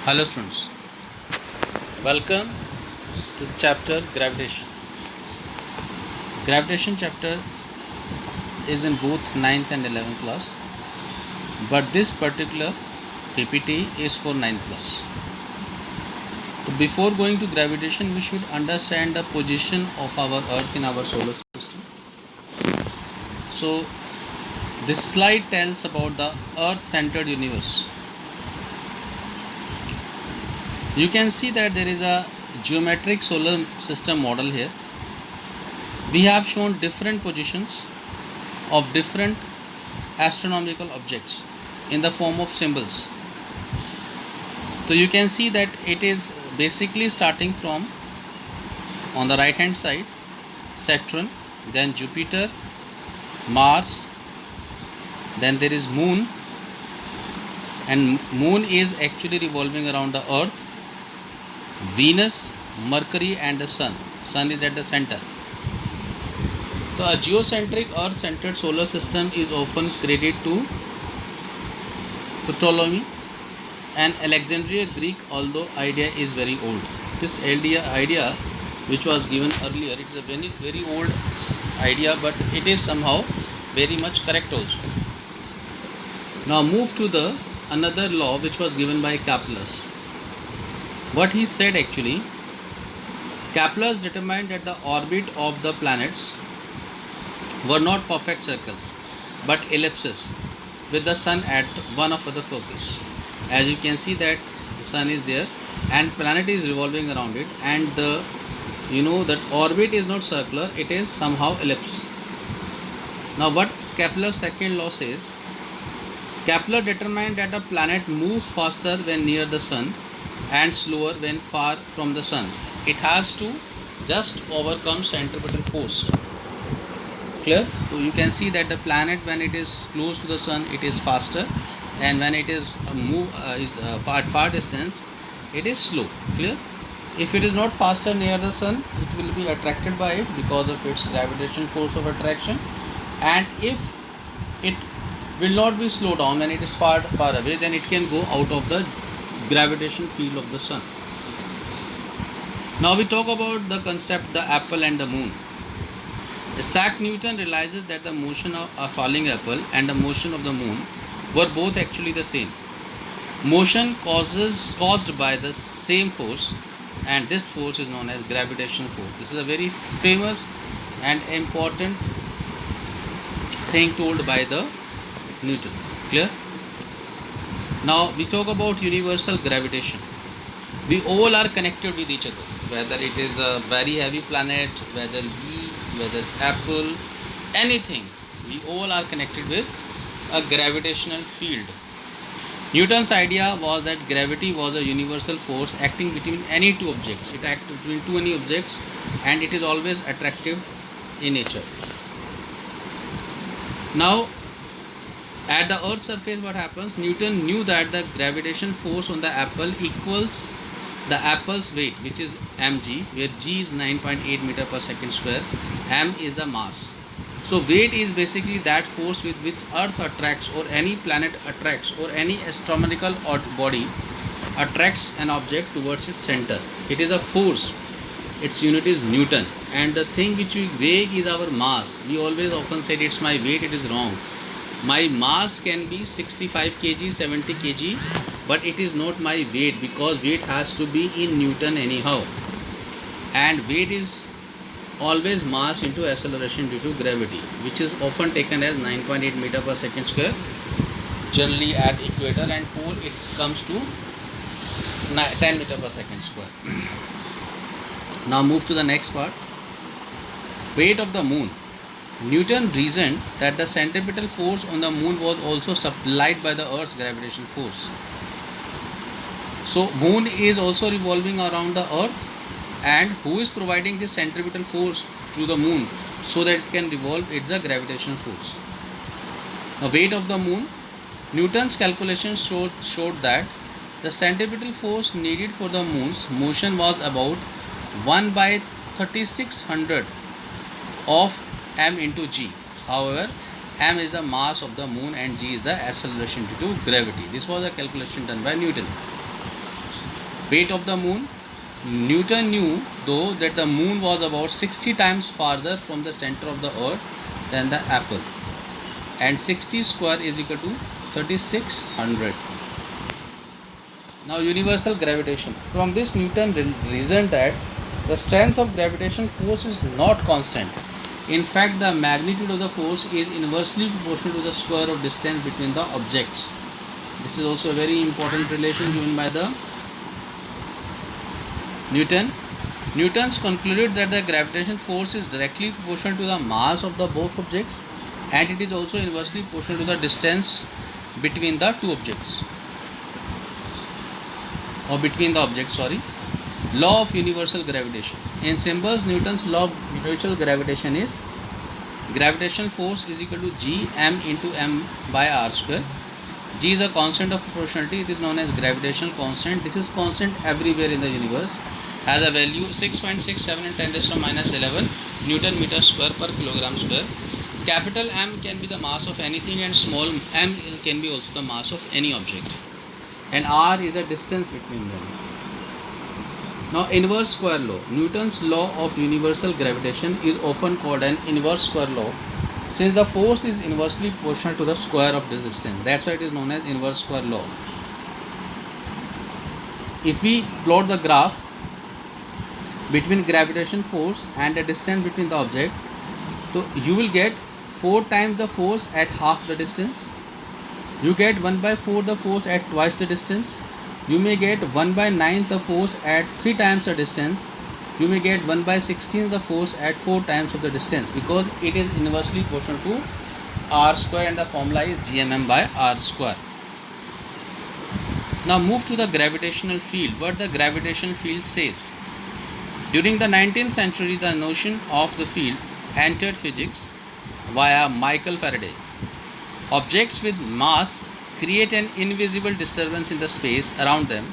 Hello students, welcome to the chapter Gravitation. Gravitation chapter is in both 9th and 11th class, but this particular PPT is for 9th class. So before going to gravitation, we should understand the position of our Earth in our solar system. So this slide tells about the Earth-centered universe. You can see that there is a geometric solar system model here. We have shown different positions of different astronomical objects in the form of symbols. So you can see that it is basically starting from on the right hand side Saturn, then Jupiter, Mars, then there is Moon, and Moon is actually revolving around the Earth, Venus, Mercury and the Sun. Sun is at the center. So a geocentric Earth-centered solar system is often credited to Ptolemy, an Alexandria Greek, although idea is very old. This idea which was given earlier, it is a very old idea, but it is somehow very much correct also. Now move to the another law which was given by Kepler. What he said actually, Kepler determined that the orbit of the planets were not perfect circles but ellipses with the sun at one of the focus. As you can see that the sun is there and planet is revolving around it, and the that orbit is not circular, it is somehow ellipse. Now what Kepler's second law says, Kepler determined that a planet moves faster when near the sun and slower when far from the sun. It has to just overcome centripetal force. Clear? So you can see that the planet, when it is close to the sun, it is faster, and when it is far distance, it is slow. Clear? If it is not faster near the sun, it will be attracted by it because of its gravitational force of attraction, and if it will not be slowed down when it is far away, then it can go out of the gravitation field of the sun. Now we talk about the concept the apple and the moon. Isaac Newton realizes that the motion of a falling apple and the motion of the moon were both actually the same. Motion caused by the same force, and this force is known as gravitational force. This is a very famous and important thing told by the Newton. Clear? Now we talk about universal gravitation. We all are connected with each other, whether it is a very heavy planet, whether apple, anything, we all are connected with a gravitational field. Newton's idea was that gravity was a universal force acting between any two objects. It acts between any objects, and it is always attractive in nature. Now at the earth's surface, what happens? Newton knew that the gravitation force on the apple equals the apple's weight, which is mg, where g is 9.8 meter per second square, m is the mass. So weight is basically that force with which earth attracts, or any planet attracts, or any astronomical body attracts an object towards its center. It is a force. Its unit is Newton, and the thing which we weigh is our mass. We always often said it's my weight. It is wrong. My mass can be 65 kg, 70 kg, but it is not my weight, because weight has to be in Newton anyhow, and weight is always mass into acceleration due to gravity, which is often taken as 9.8 meter per second square, generally at equator, and pole it comes to 10 meter per second square. Now move to the next part. Weight of the moon. Newton reasoned that the centripetal force on the moon was also supplied by the earth's gravitational force. So moon is also revolving around the earth, and who is providing this centripetal force to the moon so that it can revolve? It's a gravitational force. The weight of the moon. Newton's calculations showed that the centripetal force needed for the moon's motion was about 1 by 3600 of m into g. However, m is the mass of the moon and g is the acceleration due to gravity. This was a calculation done by Newton. Weight of the moon. Newton knew though that the moon was about 60 times farther from the center of the earth than the apple, and 60 square is equal to 3600. Now universal gravitation. From this Newton reasoned that the strength of gravitation force is not constant. In fact, the magnitude of the force is inversely proportional to the square of distance between the objects. This is also a very important relation given by the Newton. Newton's concluded that the gravitation force is directly proportional to the mass of the both objects, and it is also inversely proportional to the distance between the two objects, or between the objects, sorry. Law of universal gravitation. In symbols, Newton's law of universal gravitation is gravitational force is equal to G m into m by r square. G is a constant of proportionality. It is known as gravitational constant. This is constant everywhere in the universe. Has a value 6.67 in 10 raised to minus 11 Newton meter square per kilogram square. Capital M can be the mass of anything, and small m can be also the mass of any object. And r is the distance between them. Now, inverse square law. Newton's law of universal gravitation is often called an inverse square law, since the force is inversely proportional to the square of the distance. That's why it is known as inverse square law. If we plot the graph between gravitation force and the distance between the object, so you will get 4 times the force at half the distance. You get 1 by 4 the force at twice the distance. You may get 1 by 9 the force at 3 times the distance. You may get 1 by 16 the force at 4 times of the distance, because it is inversely proportional to r square, and the formula is gmm by r square. Now move to the gravitational field. What the gravitational field says. During the 19th century, the notion of the field entered physics via Michael Faraday. Objects with mass create an invisible disturbance in the space around them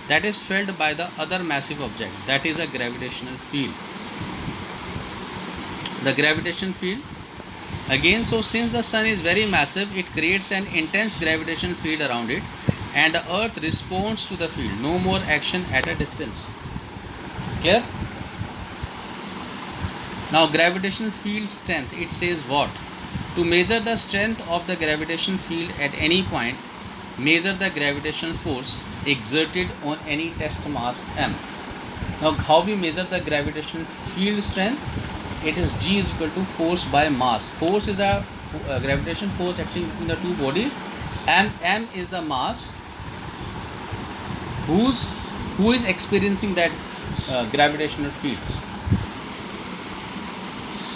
that is felt by the other massive object. That is a gravitational field. The gravitational field again, so since the sun is very massive, it creates an intense gravitational field around it, and the earth responds to the field. No more action at a distance. Clear? Now gravitational field strength, it says what? To measure the strength of the gravitational field at any point, measure the gravitational force exerted on any test mass m. Now how we measure the gravitational field strength? It is G is equal to force by mass. Force is a gravitational force acting between the two bodies. M is the mass who is experiencing that gravitational field.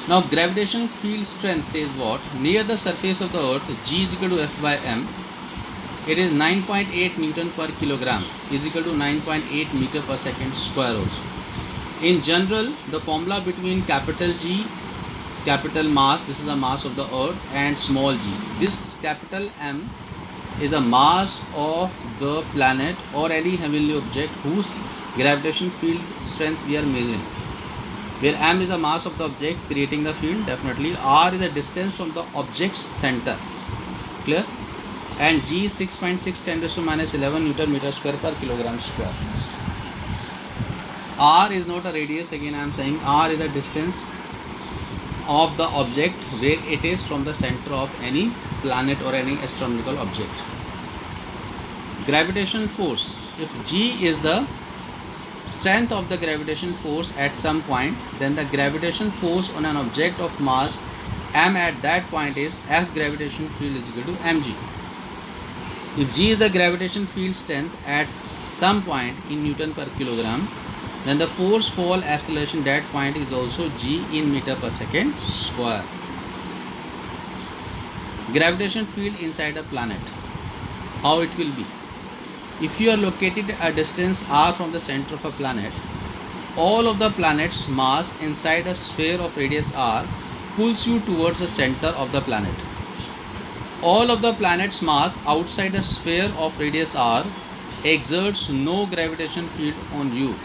Now gravitational field strength says what? Near the surface of the earth, G is equal to F by m. It is 9.8 Newton per kilogram is equal to 9.8 meter per second square also. In general, the formula between capital G, capital mass, this is the mass of the earth, and small g, this capital M is the mass of the planet or any heavenly object whose gravitational field strength we are measuring. Where m is the mass of the object creating the field, definitely. R is the distance from the object's center. Clear? And G is 6.6 10 raised to minus 11 Newton meter square per kilogram square. R is not a radius, again I am saying R is a distance of the object where it is from the center of any planet or any astronomical object. Gravitational force. If G is the strength of the gravitational force at some point, then the gravitational force on an object of mass m at that point is F gravitational field is equal to mg. If G is the gravitational field strength at some point in Newton per kilogram, then the force fall acceleration that point is also G in meter per second square. Gravitational field inside a planet. How it will be? If you are located at a distance r from the center of a planet, all of the planet's mass inside a sphere of radius r pulls you towards the center of the planet. All of the planet's mass outside a sphere of radius r exerts no gravitational field on you.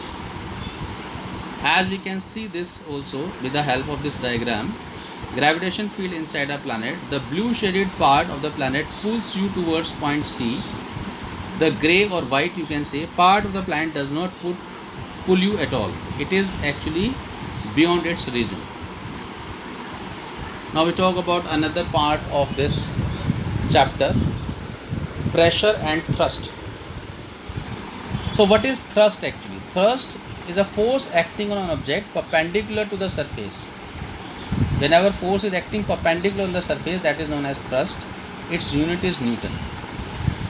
As we can see this also with the help of this diagram, gravitational field inside a planet, the blue shaded part of the planet pulls you towards point C, the gray or white, you can say, part of the plant does not pull you at all. It is actually beyond its region. Now we talk about another part of this chapter, pressure and thrust. So what is thrust actually? Thrust is a force acting on an object perpendicular to the surface. Whenever force is acting perpendicular on the surface, that is known as thrust. Its unit is Newton.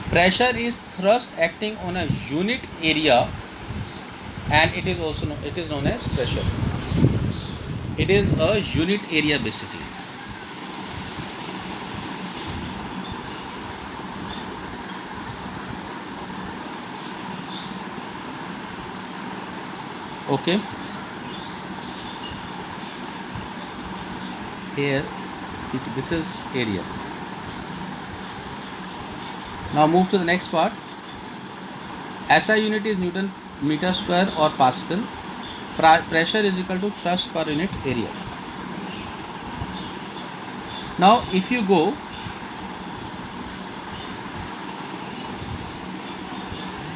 Pressure is thrust acting on a unit area, and it is known as pressure. It is a unit area basically. Okay. Here, this is area. Now move to the next part. SI unit is Newton meter square or Pascal. Pressure is equal to thrust per unit area. Now if you go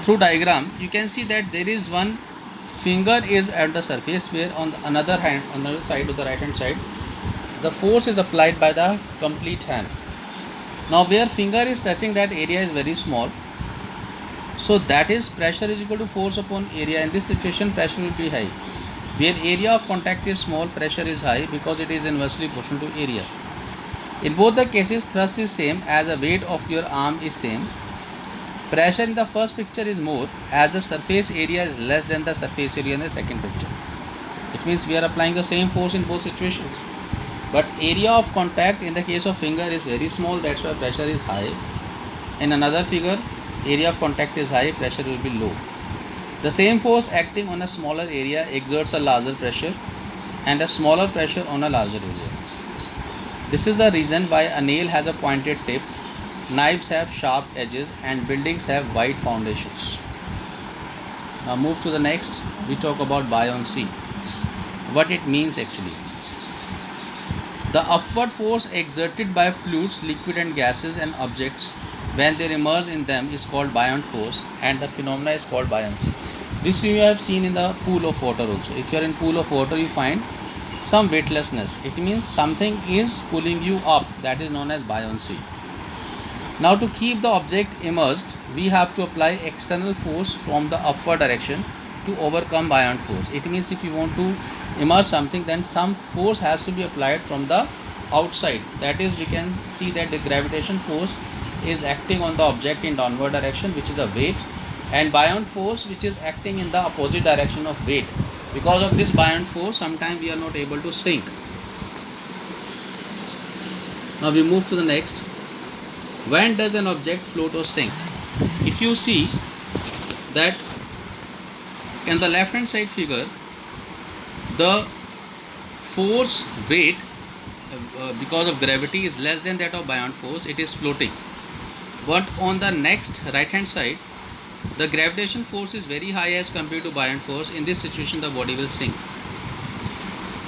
through diagram, you can see that there is one finger is at the surface, where on the another side of the right hand side, the force is applied by the complete hand. Now where finger is touching, that area is very small, so that is pressure is equal to force upon area. In this situation, pressure will be high. Where area of contact is small, pressure is high because it is inversely proportional to area. In both the cases, thrust is same as the weight of your arm is same. Pressure in the first picture is more as the surface area is less than the surface area in the second picture. It means we are applying the same force in both situations. But area of contact in the case of finger is very small, that's why pressure is high. In another figure, area of contact is high, pressure will be low. The same force acting on a smaller area exerts a larger pressure and a smaller pressure on a larger area. This is the reason why a nail has a pointed tip, knives have sharp edges, and buildings have wide foundations. Now move to the next. We talk about buoyancy. What it means actually. The upward force exerted by fluids, liquid and gases and objects when they immerse in them is called buoyant force, and the phenomena is called buoyancy. This you have seen in the pool of water also. If you are in pool of water, you find some weightlessness. It means something is pulling you up. That is known as buoyancy. Now to keep the object immersed, we have to apply external force from the upward direction to overcome buoyant force. It means if you want to immerse something, then some force has to be applied from the outside. That is, we can see that the gravitation force is acting on the object in downward direction, which is a weight, and buoyant force which is acting in the opposite direction of weight. Because of this buoyant force, sometimes we are not able to sink. Now we move to the next. When does an object float or sink? If you see that in the left hand side figure, the force weight because of gravity is less than that of buoyant force, it is floating. But on the next right hand side, the gravitation force is very high as compared to buoyant force. In this situation, the body will sink.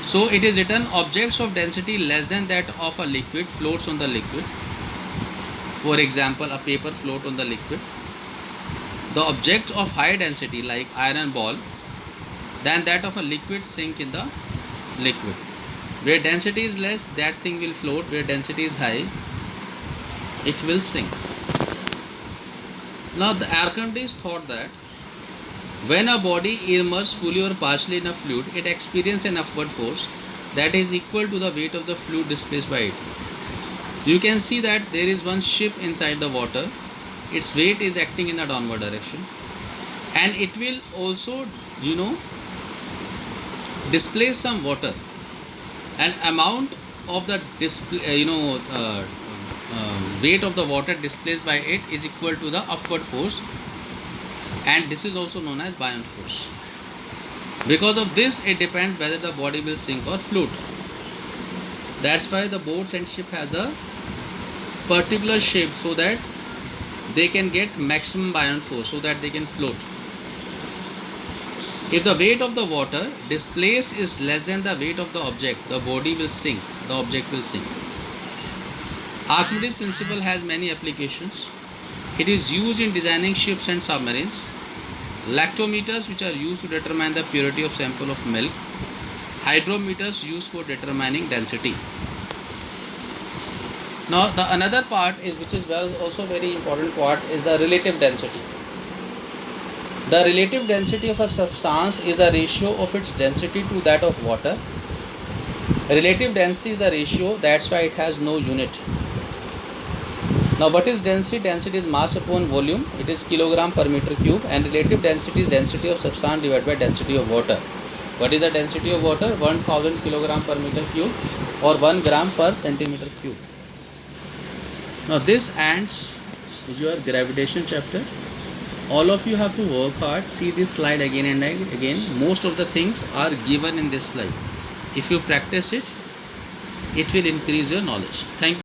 So it is written, objects of density less than that of a liquid floats on the liquid. For example, a paper float on the liquid. The objects of higher density like iron ball than that of a liquid sink in the liquid. Where density is less, that thing will float. Where density is high, it will sink. Now the Archimedes thought that when a body immersed fully or partially in a fluid, it experiences an upward force that is equal to the weight of the fluid displaced by it. You can see that there is one ship inside the water. Its weight is acting in the downward direction, and it will also displace some water. An amount of the weight of the water displaced by it is equal to the upward force, and this is also known as buoyant force. Because of this, it depends whether the body will sink or float. That's why the boats and ship has a particular shape, so that they can get maximum buoyant force, so that they can float. If the weight of the water displaced is less than the weight of the object, the body will sink, the object will sink. Archimedes' principle has many applications. It is used in designing ships and submarines. Lactometers, which are used to determine the purity of sample of milk. Hydrometers used for determining density. Now the another part is, which is also very important part, is the relative density. The relative density of a substance is the ratio of its density to that of water. Relative density is a ratio, that's why it has no unit. Now what is density? Density is mass upon volume. It is kilogram per meter cube, and relative density is density of substance divided by density of water. What is the density of water? 1000 kilogram per meter cube or 1 gram per centimeter cube. Now this ends your gravitation chapter. All of you have to work hard. See this slide again and again. Most of the things are given in this slide. If you practice it, it will increase your knowledge. Thank you.